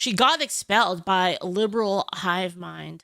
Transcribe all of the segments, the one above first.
She got expelled by Liberal Hivemind.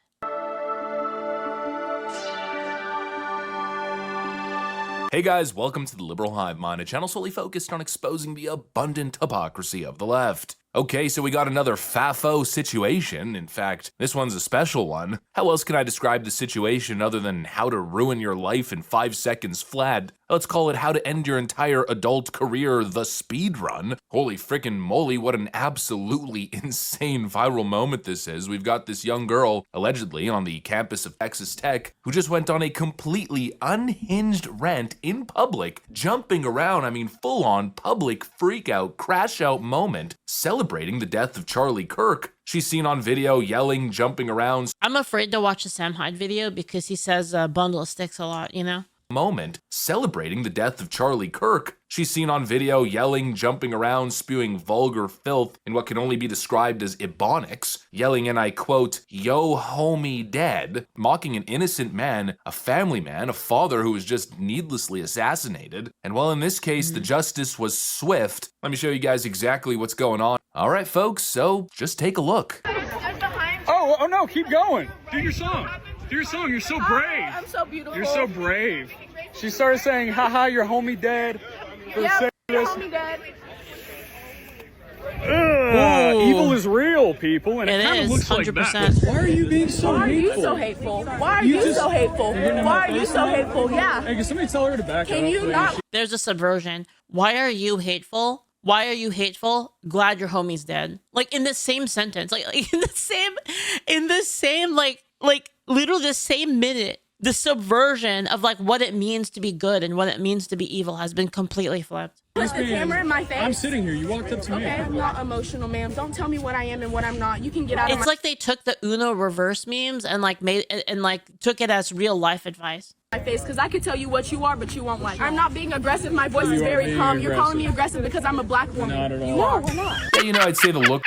Hey guys, welcome to the Liberal Hivemind, a channel solely focused on exposing the abundant hypocrisy of the left. Okay, so we got another FAFO situation. In fact, this one's a special one. How else can I describe the situation other than how to ruin your life in 5 seconds flat? Let's call it how to end your entire adult career the speed run. Holy frickin' moly, what an absolutely insane viral moment this is. We've got this young girl, allegedly on the campus of Texas Tech, who just went on a completely unhinged rant in public, jumping around, I mean full-on public freak-out, crash-out moment, celebrating the death of Charlie Kirk. She's seen on video yelling, jumping around. I'm afraid to watch the Sam Hyde video because he says bundle of sticks a lot, you know? Moment celebrating the death of Charlie Kirk. She's seen on video yelling, jumping around, spewing vulgar filth in what can only be described as ebonics, yelling and I quote, "Yo homie dead," mocking an innocent man, a family man, a father who was just needlessly assassinated. And while in this case the justice was swift, let me show you guys exactly what's going on. All right folks, so just take a look. Oh no, keep going. Do your song. Do your song. You're so brave. I'm so beautiful. You're so brave. She started saying, haha, your homie dead. For the sake of your this. homie dead. Evil is real, people, and it kind of looks 100%. like that. Why are you being so Why are you hateful? so hateful? Why are you so hateful? Why are you so hateful? Yeah. Hey, can somebody tell her to back up? Can you please? not? There's a subversion. Why are you hateful? Why are you hateful? Glad your homie's dead. Like in the same sentence, like in the same, like literally the same minute, the subversion of like what it means to be good and what it means to be evil has been completely flipped. Put the camera in my face. I'm sitting here. You walked up to me. Okay, I'm not emotional, ma'am. Don't tell me what I am and what I'm not. You can get out of It's like they took the Uno reverse memes and like made and like took it as real life advice. my face, because I could tell you what you are, but you won't like it. I'm not being aggressive. My voice is very calm. You're calling me aggressive because I'm a black woman. Not at all. You are. We're not. You know, I'd say the look.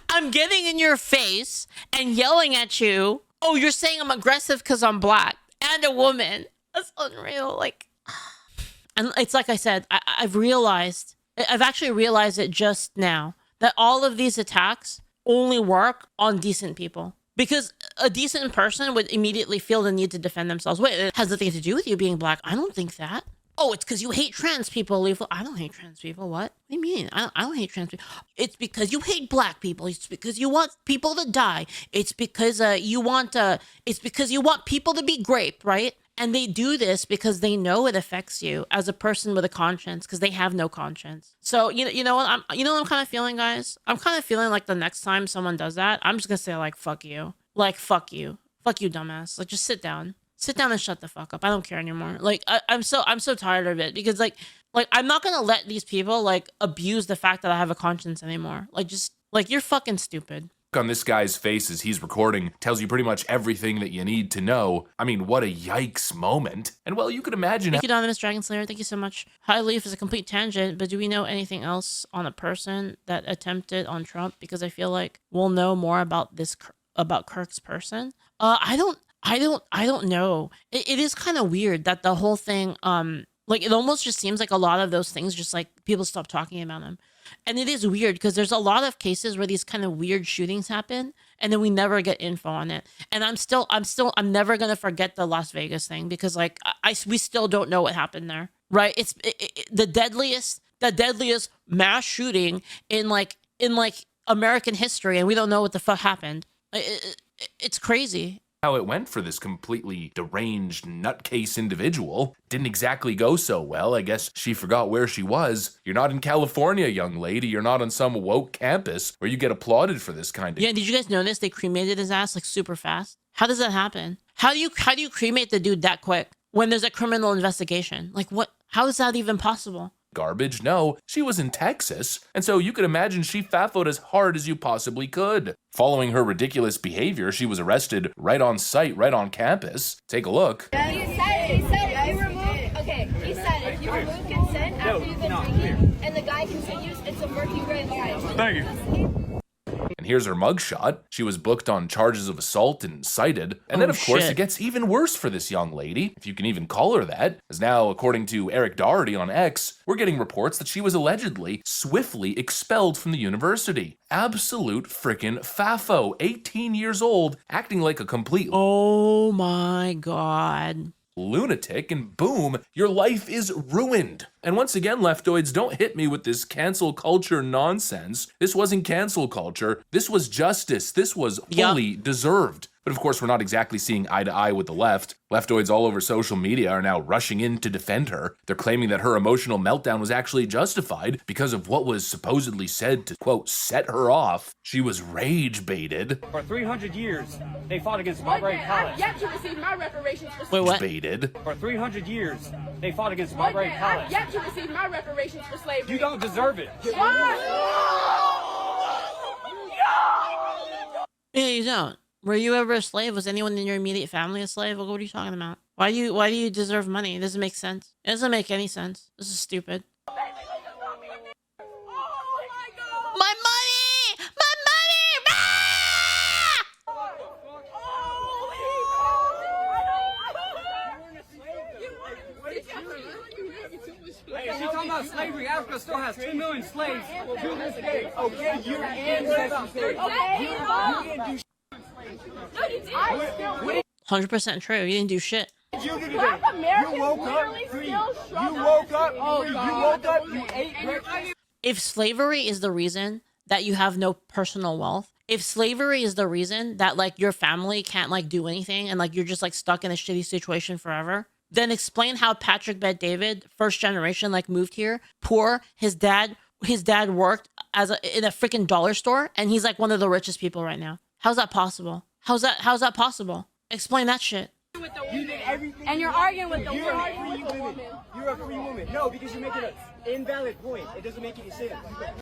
I'm getting in your face and yelling at you. Oh, you're saying I'm aggressive because I'm black and a woman. That's unreal. Like, and it's like I said, I've actually realized it just now that all of these attacks only work on decent people. Because a decent person would immediately feel the need to defend themselves. Wait, it has nothing to do with you being black. I don't think that. Oh, it's because you hate trans people, Leaflit. I don't hate trans people. What? What do you mean? I don't hate trans people. It's because you hate black people. It's because you want people to die. It's because you want people to be raped, right? And they do this because they know it affects you as a person with a conscience, because they have no conscience. So you know what I'm kind of feeling, guys? I'm kind of feeling like the next time someone does that, I'm just gonna say like fuck you. Like fuck you, dumbass. Like just sit down and shut the fuck up. I don't care anymore. Like I'm so tired of it, because like I'm not gonna let these people like abuse the fact that I have a conscience anymore. Like just like you're fucking stupid. On this guy's face as he's recording tells you pretty much everything that you need to know. I mean, what a yikes moment. And well, you could imagine. Thank you, Anonymous Dragon Slayer. Thank you so much. Hi, Leaf is a complete tangent, but do we know anything else on a person that attempted on Trump? Because I feel like we'll know more about this, about Kirk's person. I don't know. It is kind of weird that the whole thing, like it almost just seems like a lot of those things just like people stop talking about them. And it is weird because there's a lot of cases where these kind of weird shootings happen and then we never get info on it. And I'm never going to forget the Las Vegas thing, because like we still don't know what happened there. Right. It's the deadliest mass shooting in American history. And we don't know what the fuck happened. It's crazy. How it went for this completely deranged nutcase individual didn't exactly go so well. I guess she forgot where she was. You're not in California, young lady. You're not on some woke campus where you get applauded for this kind of. Yeah, did you guys notice they cremated his ass like super fast? How does that happen? How do you cremate the dude that quick when there's a criminal investigation? Like what? How is that even possible? Garbage? No, she was in Texas, and so you could imagine she fafoed as hard as you possibly could. Following her ridiculous behavior, she was arrested right on site, right on campus. Take a look. He said if you remove consent after you've been drinking, and the guy continues, it's a murky red light. Thank you. And here's her mugshot. She was booked on charges of assault and cited. And then, of course, it gets even worse for this young lady, if you can even call her that, as now, according to Eric Doherty on X, we're getting reports that she was allegedly swiftly expelled from the university. Absolute frickin' faffo, 18 years old, acting like a complete Oh my God. lunatic, and boom, your life is ruined. And once again, leftoids, don't hit me with this cancel culture nonsense. This wasn't cancel culture. This was justice. This was fully deserved. But of course, we're not exactly seeing eye to eye with the left. Leftoids all over social media are now rushing in to defend her. They're claiming that her emotional meltdown was actually justified because of what was supposedly said to, quote, set her off. She was rage baited. For 300 years, they fought against barbaric I've palace. yet to receive my reparations for Wait, what? Baited. For 300 years, they fought against barbaric I've palace. yet to receive my reparations for slavery. You don't deserve it. Yeah, you don't. Were you ever a slave? Was anyone in your immediate family a slave? What are you talking about? Why do you deserve money? It doesn't make sense. It doesn't make any sense. This is stupid. My money! My money! Hey, she's talking about slavery. Africa still has 2 million slaves to this day. Okay, your ancestors. Okay, 100% true. You didn't do shit. Black Americans literally still struggle. You woke up, you ate breakfast. If slavery is the reason that you have no personal wealth, if slavery is the reason that like your family can't like do anything and like you're just like stuck in a shitty situation forever, then explain how Patrick Bet David, first generation, like moved here, poor, his dad worked in a freaking dollar store and he's like one of the richest people right now. How's that possible? How's that possible? Explain that shit. You did everything. And you're arguing with the You're woman. a free woman. You're a free woman. No, because you're making an invalid point. It doesn't make any sense.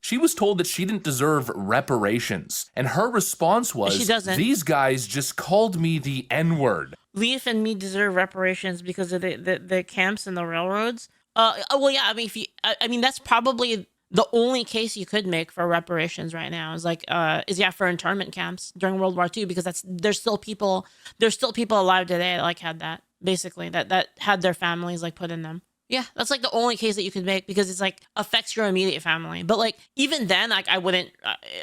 She was told that she didn't deserve reparations, and her response was, She doesn't. these guys just called me the N-word. Leaf and me deserve reparations because of the camps and the railroads. Well, yeah. I mean, that's probably the only case you could make for reparations right now is like, for internment camps during World War II, because there's still people alive today that like had that, basically, that had their families like put in them. Yeah, that's like the only case that you could make because it's like affects your immediate family. But like even then, like I wouldn't.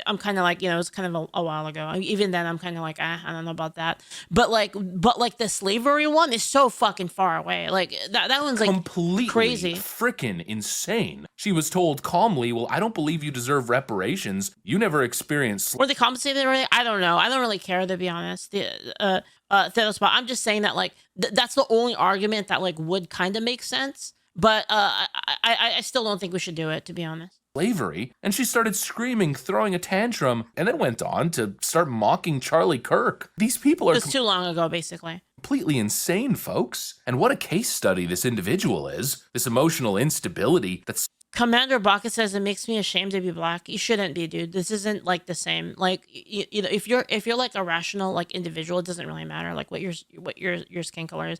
I'm kind of like, it was kind of a while ago. Even then, I'm kind of like, I don't know about that. But like the slavery one is so fucking far away. Like that one's like Completely crazy. freaking insane. She was told calmly, well, I don't believe you deserve reparations. You never experienced Were they compensated already? I don't know. I don't really care, to be honest. I'm just saying that like that's the only argument that like would kind of make sense. But I still don't think we should do it, to be honest. slavery, and she started screaming, throwing a tantrum, and then went on to start mocking Charlie Kirk. These people are It's too long ago, basically. completely insane, folks. And what a case study this individual is. This emotional instability that's Commander Baka says it makes me ashamed to be black. You shouldn't be, dude. This isn't like the same. Like you know, if you're like a rational like individual, it doesn't really matter like what your skin color is.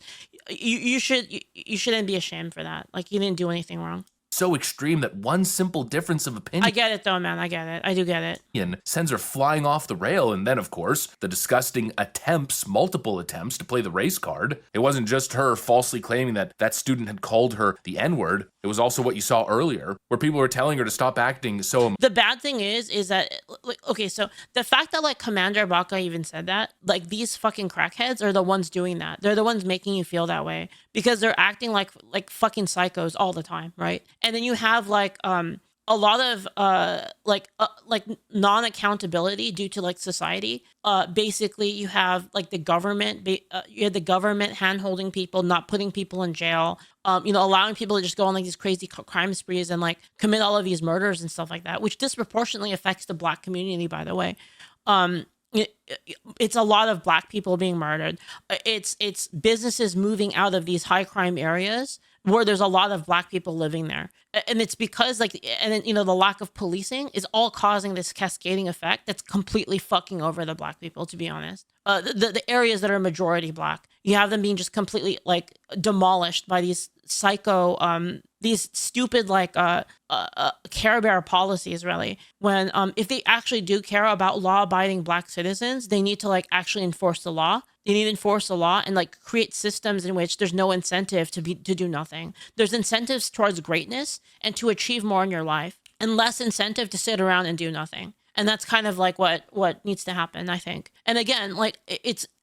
You shouldn't be ashamed for that. Like you didn't do anything wrong. so extreme that one simple difference of opinion I get it though, man. I get it. I do get it. sends her flying off the rail. And then, of course, the disgusting multiple attempts to play the race card. It wasn't just her falsely claiming that that student had called her the N-word. It was also what you saw earlier, where people were telling her to stop acting so The bad thing is that like, okay, so the fact that like Commander Baka even said that, like these fucking crackheads are the ones doing that. They're the ones making you feel that way because they're acting like fucking psychos all the time, right? And then you have like a lot of like non-accountability due to like society. Basically you have like the government you had the government hand-holding people, not putting people in jail, allowing people to just go on like these crazy crime sprees and like commit all of these murders and stuff like that, which disproportionately affects the black community, by the way. It's a lot of black people being murdered. It's businesses moving out of these high crime areas where there's a lot of black people living there. And it's because like, and then, the lack of policing is all causing this cascading effect that's completely fucking over the black people, to be honest. The areas that are majority black, you have them being just completely like demolished by these psycho these stupid like Care Bear policies, really, when if they actually do care about law-abiding Black citizens, they need to like actually enforce the law. They need to enforce the law and like create systems in which there's no incentive to do nothing. There's incentives towards greatness and to achieve more in your life, and less incentive to sit around and do nothing. And that's kind of like what needs to happen, I think. And again, like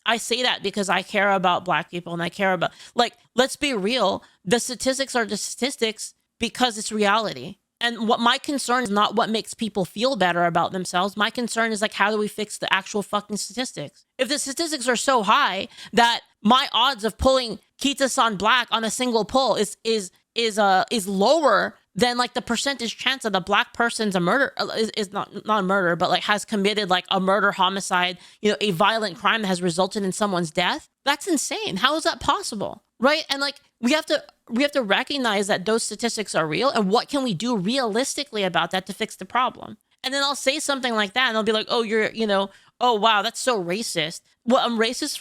I say that because I care about Black people, and I care about, like, let's be real. The statistics are the statistics because it's reality. And what my concern is not what makes people feel better about themselves. My concern is like, how do we fix the actual fucking statistics? If the statistics are so high that my odds of pulling Kita-san Black on a single pull is lower than like the percentage chance that a Black person's a murder is not a murder, but like has committed like a murder, homicide, you know, a violent crime that has resulted in someone's death. That's insane. How is that possible? Right? And like we have to recognize that those statistics are real, and what can we do realistically about that to fix the problem? And then I'll say something like that, and they'll be like, "Oh, you're, you know, oh wow, that's so racist." Well, I'm racist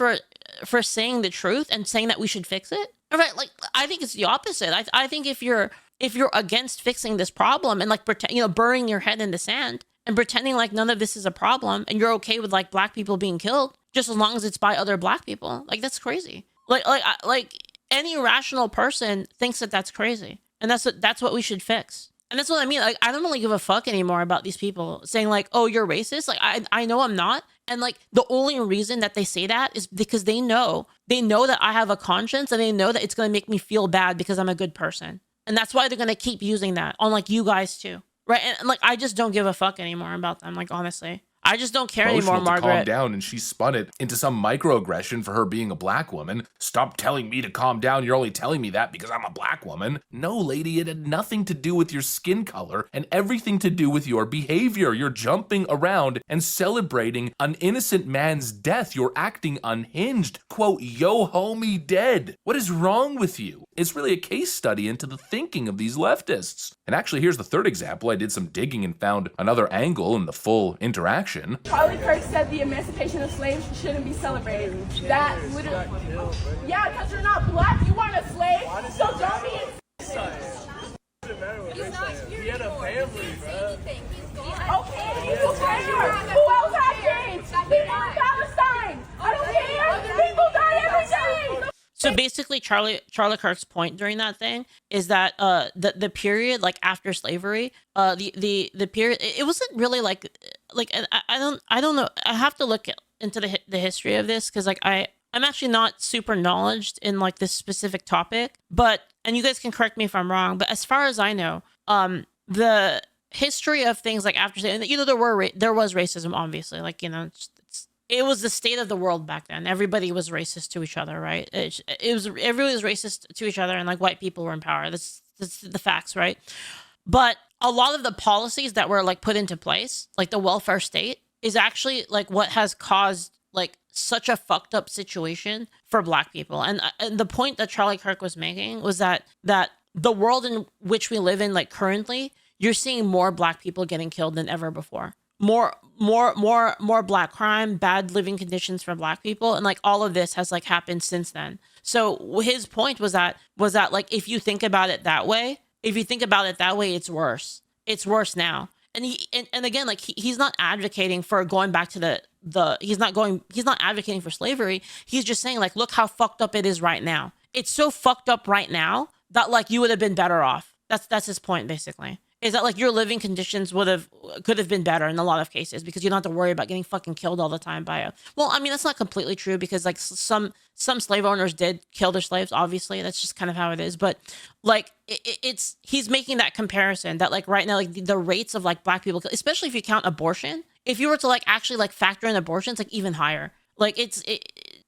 for saying the truth and saying that we should fix it. All right, like I think it's the opposite. I think if you're against fixing this problem and like pretend, you know, burying your head in the sand and pretending like none of this is a problem, and you're okay with like Black people being killed just as long as it's by other Black people, like that's crazy. Like any rational person thinks that that's crazy, and that's what we should fix. And that's what I mean. Like, I don't really give a fuck anymore about these people saying like, "Oh, you're racist." Like, I know I'm not. And like, the only reason that they say that is because they know that I have a conscience, and they know that it's going to make me feel bad because I'm a good person. And that's why they're going to keep using that on like you guys too. Right. And like, I just don't give a fuck anymore about them. Like, honestly. I just don't care anymore, Margaret. Calm down, and she spun it into some microaggression for her being a Black woman. Stop telling me to calm down. You're only telling me that because I'm a Black woman. No, lady, it had nothing to do with your skin color and everything to do with your behavior. You're jumping around and celebrating an innocent man's death. You're acting unhinged. Quote, "Yo, homie, dead." What is wrong with you? It's really a case study into the thinking of these leftists. And actually, here's the third example. I did some digging and found another angle in the full interaction. Charlie Kirk said the emancipation of slaves shouldn't be celebrated. That literally, yeah, because you're not Black, you aren't a slave, so don't be. He's not here. He had a family, bro. Okay, who cares? Who else had kids? People in Palestine. I don't care. People die every day. So basically, Charlie Kirk's point during that thing is that the period like after slavery, the period, it wasn't really like I don't know. I have to look into the history of this because like I'm actually not super knowledgeable in like this specific topic, but, and you guys can correct me if I'm wrong, but as far as I know, the history of things like after, you know, there was racism, obviously, like, you know, it was the state of the world back then. Everybody was racist to each other, right? Everybody was racist to each other, and like white people were in power. That's the facts, right? But a lot of the policies that were like put into place, like the welfare state, is actually like what has caused like such a fucked up situation for Black people. And the point that Charlie Kirk was making was that the world in which we live in, like currently, you're seeing more Black people getting killed than ever before. More Black crime, bad living conditions for Black people, and like all of this has like happened since then. So his point was that like if you think about it that way, it's worse. It's worse now. And and again, like he's not advocating for going back to he's not advocating for slavery. He's just saying like, look how fucked up it is right now. It's so fucked up right now that like you would have been better off. That's his point basically. Is that like your living conditions could have been better in a lot of cases because you don't have to worry about getting fucking killed all the time by well, I mean, that's not completely true because like some slave owners did kill their slaves, obviously. That's just kind of how it is. But like he's making that comparison that like right now, like the rates of like Black people, especially if you count abortion, if you were to like actually like factor in abortion, it's like even higher. Like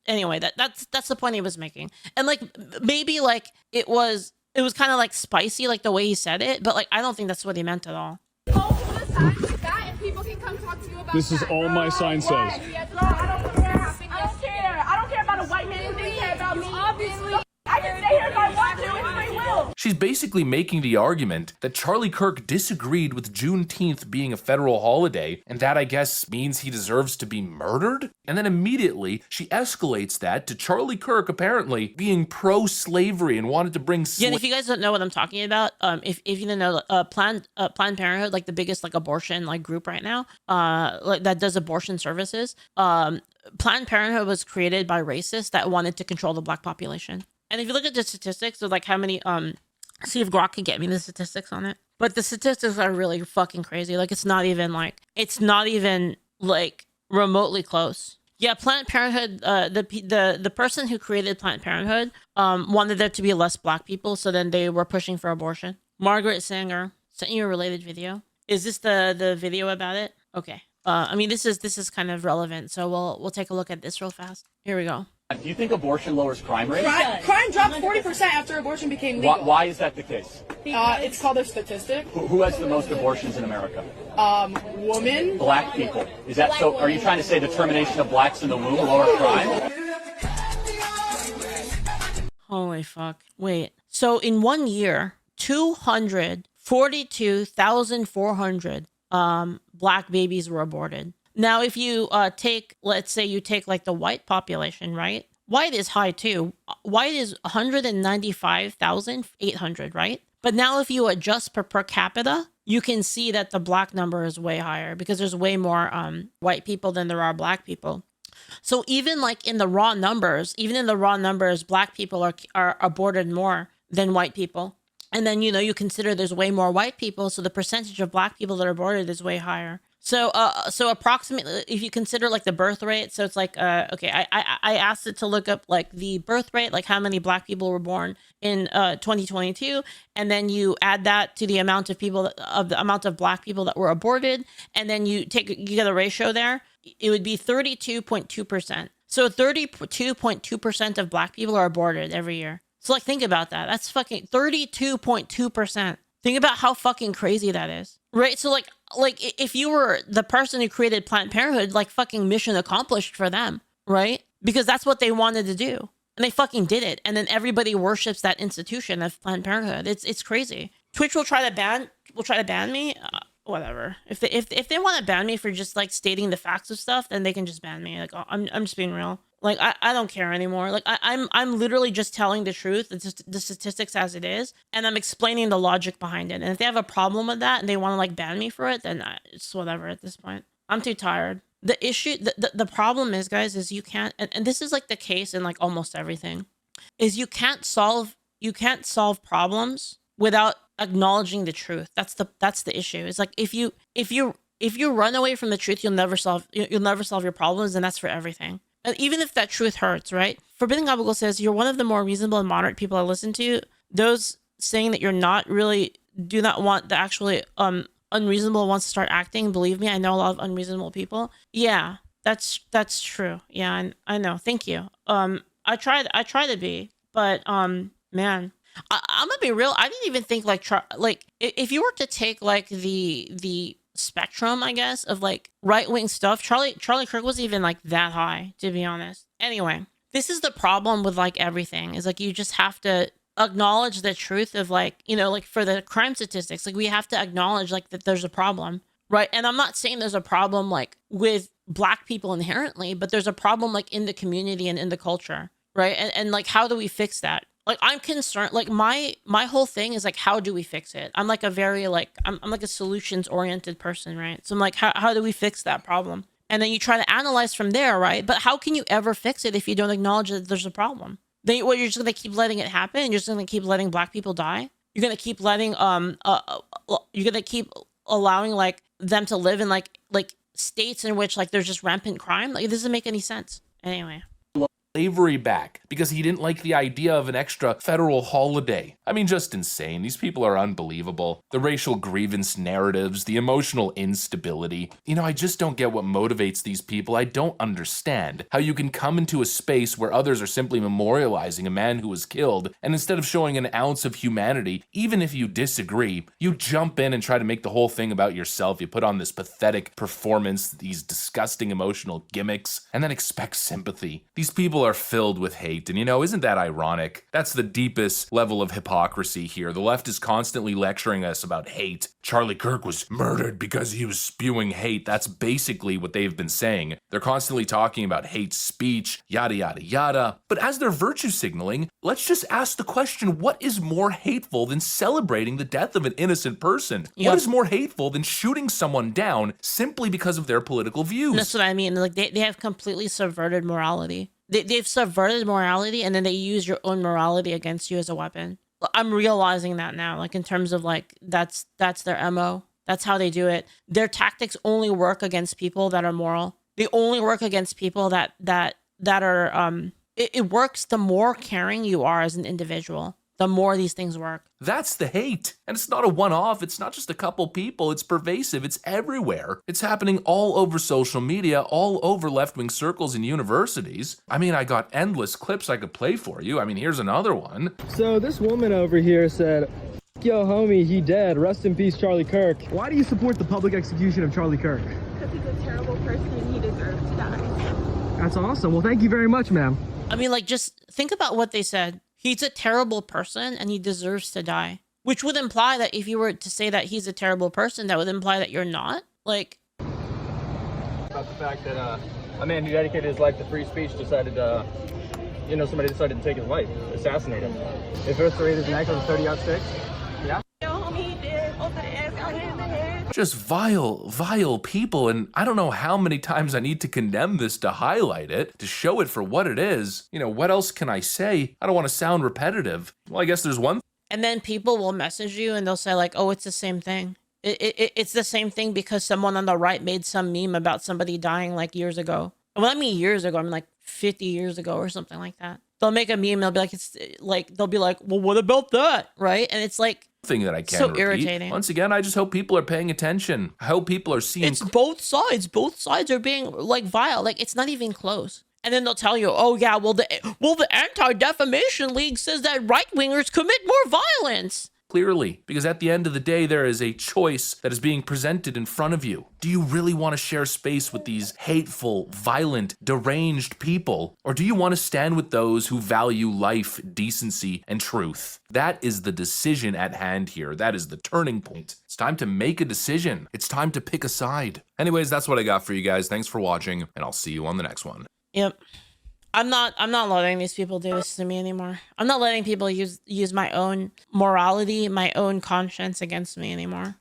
anyway, that's the point he was making. And like maybe like it was kind of like spicy, like the way he said it, but like I don't think that's what he meant at all. This is all my sign says. I don't care about a white man who thinks that about me. Obviously, I can stay here if I want to. It's free will. She's basically making the argument that Charlie Kirk disagreed with Juneteenth being a federal holiday, and that I guess means he deserves to be murdered? And then immediately she escalates that to Charlie Kirk apparently being pro-slavery and wanted to bring Yeah, and if you guys don't know what I'm talking about, if you don't know, Planned Parenthood, like the biggest like abortion like group right now, like that does abortion services. Planned Parenthood was created by racists that wanted to control the black population. And if you look at the statistics of like how many see if Grok can get me the statistics on it. But the statistics are really fucking crazy. Like it's not even like remotely close. Yeah, Planned Parenthood, the person who created Planned Parenthood wanted there to be less black people, so then they were pushing for abortion. Margaret Sanger sent you a related video. Is this the video about it? Okay. I mean this is kind of relevant, so we'll take a look at this real fast. Here we go. Do you think abortion lowers crime rates? Crime dropped 40% after abortion became legal. Why is that the case? It's called a statistic. Who has the most abortions in America? Women. Black people. Is that so? Are you trying to say the termination of blacks in the womb lower crime? Holy fuck. Wait. So in 1 year, 242,400 black babies were aborted. Now, if you let's say you take like the white population, right? White is high too. White is 195,800, right? But now if you adjust per capita, you can see that the black number is way higher because there's way more white people than there are black people. So even like in the raw numbers, black people are aborted more than white people. And then, you consider there's way more white people, so the percentage of black people that are aborted is way higher. So approximately, if you consider like the birth rate, so it's like, okay, I asked it to look up like the birth rate, like how many black people were born in 2022, and then you add that to the amount of black people that were aborted, and then you get a ratio there, it would be 32.2%. So 32.2% of black people are aborted every year. So like, think about that. That's fucking 32.2%. Think about how fucking crazy that is. Right? So like if you were the person who created Planned Parenthood, like fucking mission accomplished for them, right? Because that's what they wanted to do. And they fucking did it. And then everybody worships that institution of Planned Parenthood. It's crazy. Twitch will try to ban me. Whatever. If they want to ban me for just like stating the facts of stuff, then they can just ban me. Like I'm just being real. Like I don't care anymore. Like I'm literally just telling the truth, the statistics as it is, and I'm explaining the logic behind it. And if they have a problem with that and they want to like ban me for it, then it's whatever at this point. I'm too tired. The issue, the problem is, guys, is you can't, and this is like the case in like almost everything, is you can't solve problems without acknowledging the truth. That's the issue. It's like if you run away from the truth, you'll never solve your problems, and that's for everything. Even if that truth hurts, right? Forbidden Gabagool says, you're one of the more reasonable and moderate people I listen to. Those saying that you're not really do not want the actually unreasonable ones to start acting. Believe me, I know a lot of unreasonable people. Yeah, that's true. Yeah, I know. Thank you. I try to be, but man, I'm gonna be real. I didn't even think like if you were to take like the spectrum, I guess, of like right-wing stuff, Charlie Kirk wasn't even like that high, to be honest. Anyway, this is the problem with like everything, is like you just have to acknowledge the truth of like, like for the crime statistics, like we have to acknowledge like that there's a problem, right? And I'm not saying there's a problem like with black people inherently, but there's a problem like in the community and in the culture, right? And like, how do we fix that? Like, I'm concerned, like my whole thing is like, how do we fix it? I'm like a very like, I'm like a solutions oriented person, right? So I'm like, how do we fix that problem? And then you try to analyze from there, right? But how can you ever fix it if you don't acknowledge that there's a problem? Then you're just going to keep letting it happen? You're just going to keep letting black people die? You're going to keep letting, you're going to keep allowing like them to live in like states in which like there's just rampant crime? Like, it doesn't make any sense. Anyway. Slavery back because he didn't like the idea of an extra federal holiday. I mean, just insane. These people are unbelievable. The racial grievance narratives, the emotional instability. I just don't get what motivates these people. I don't understand how you can come into a space where others are simply memorializing a man who was killed, and instead of showing an ounce of humanity, even if you disagree, you jump in and try to make the whole thing about yourself. You put on this pathetic performance, these disgusting emotional gimmicks, and then expect sympathy. These people are filled with hate. And isn't that ironic? That's the deepest level of hypocrisy here. The left is constantly lecturing us about hate. Charlie Kirk was murdered because he was spewing hate. That's basically what they've been saying. They're constantly talking about hate speech, yada, yada, yada. But as they're virtue signaling, let's just ask the question, what is more hateful than celebrating the death of an innocent person? Yep. What is more hateful than shooting someone down simply because of their political views? That's what I mean. Like they have completely subverted morality. They've subverted morality, and then they use your own morality against you as a weapon. I'm realizing that now, like in terms of like that's their MO. That's how they do it. Their tactics only work against people that are moral. They only work against people that are it works the more caring you are as an individual. The more these things work. That's the hate. And it's not a one-off. It's not just a couple people. It's pervasive. It's everywhere. It's happening all over social media, all over left-wing circles and universities. I mean, I got endless clips I could play for you. I mean, here's another one. So this woman over here said, yo, homie, he dead. Rest in peace, Charlie Kirk. Why do you support the public execution of Charlie Kirk? Because he's a terrible person and he deserves to die. That's awesome. Well, thank you very much, ma'am. I mean, like, just think about what they said. He's a terrible person and he deserves to die. Which would imply that if you were to say that he's a terrible person, that would imply that you're not. Like, about the fact that a man who dedicated his life to free speech decided somebody decided to take his life, assassinate him. If Earth rate is neck on 30-6, yeah. Yo, homie, he did. Over the ass, got hit in the head. Just vile people, and I don't know how many times I need to condemn this to highlight it, to show it for what it is. What else can I say? I don't want to sound repetitive. Well, I guess there's one. and then people will message you and they'll say like, oh, it's the same thing. It's the same thing because someone on the right made some meme about somebody dying like years ago. When I mean years ago, I mean like 50 years ago or something like that. They'll make a meme and they'll be like, it's like, they'll be like, well, what about that? Right? And it's like, thing that I can't so repeat. irritating. Once again, I just hope people are paying attention. I hope people are seeing. It's both sides. Both sides are being like vile. Like it's not even close. And then they'll tell you, oh yeah, well the Anti-Defamation League says that right-wingers commit more violence. Clearly, because at the end of the day, there is a choice that is being presented in front of you. Do you really want to share space with these hateful, violent, deranged people? Or do you want to stand with those who value life, decency, and truth? That is the decision at hand here. That is the turning point. It's time to make a decision. It's time to pick a side. Anyways, that's what I got for you guys. Thanks for watching, and I'll see you on the next one. Yep. I'm not letting these people do this to me anymore. I'm not letting people use my own morality, my own conscience against me anymore.